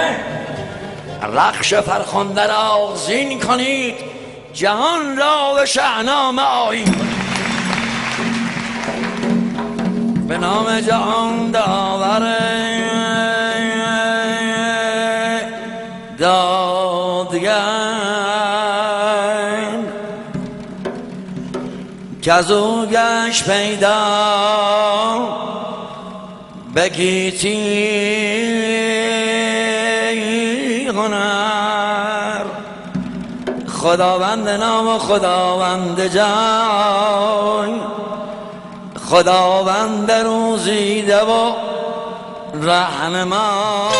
شاهنامه رخش فرخنده را آغزین کنید، جهان را به شاهنامه آیین کنید. به نام جهان داور دادگر که از او گشت پیدا به گیتی هنر، خداوند نام و خداوند جای، خداوند روزیده و رهنما.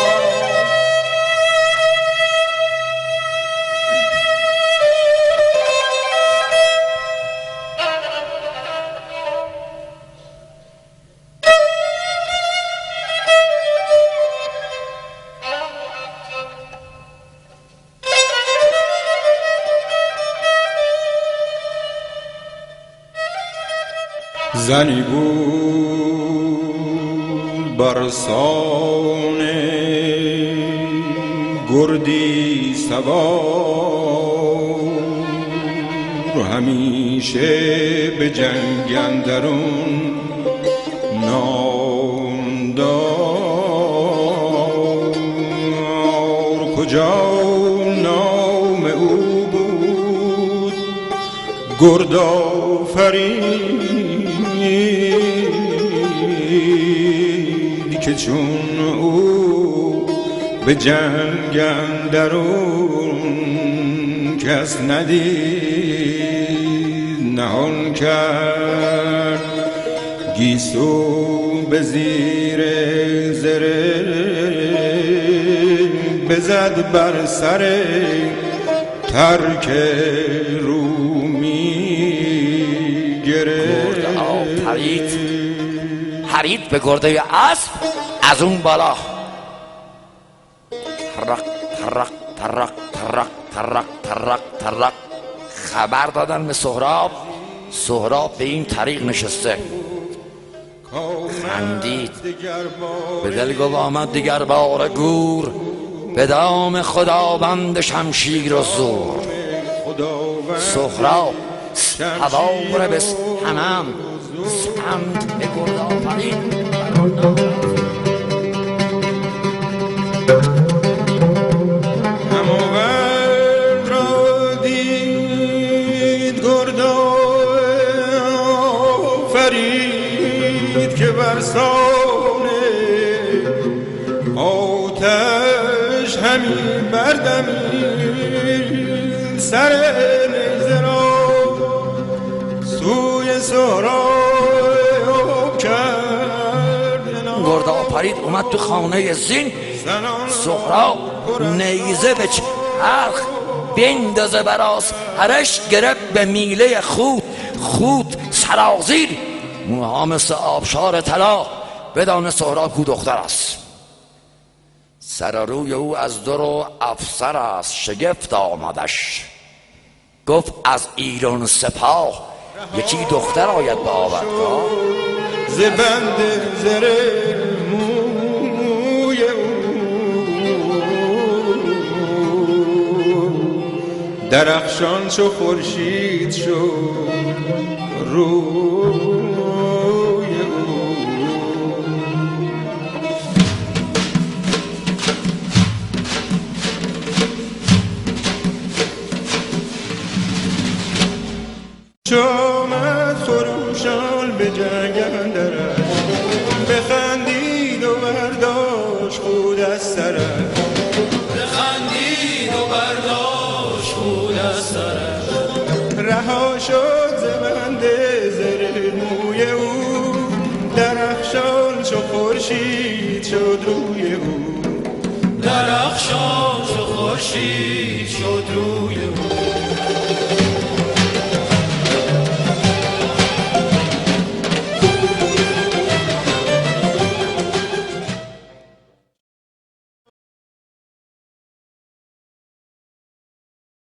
زنی بود برسان گردی سوار، همیشه به جنگ اندرون نامدار. کجا نام او بود گردآفرید که چون او به جنگ اندرون کس ندید، نهان کرد گیسو به زیر زره، بزد بر سر ترک رومی گره. پرید به گرده اسب از اون بالا، ترق ترق ترق ترق ترق ترق ترق. خبر دادن به سهراب. سهراب به این طریق نشسته خندید، به دل گفت آمد دیگر بار گور، به دام خداوند شمشیر و زور. سهراب سوار به همم سپند به گردآفرید. هماورد را دید گردآفرید که برسان آتش همی بردمید، سر نیزه را سوی سهراب کرد. گردآفرید اومد تو خانه زین. سهراب نیزه به چرخ بندازه براس هرش گرفت به میله خود سرازیر، موها مثل آبشار طلا. بدان سهراب کو دختر است، سر روی او از در و افسر است. شگفت آمدش گفت از ایران سپاه یکی دختر آید به آوردگاه. ز بند زره موی او درخشان چو خورشید شد روی او. چومد خروشان به جنگ اندرش، بخندید و برداشت خود از سرش. بخندید و برداشت خود از سرش. رها شد ز بند زره موی او، درخشان چو خورشید شد روی او. درخشان چو خورشید شد روی او.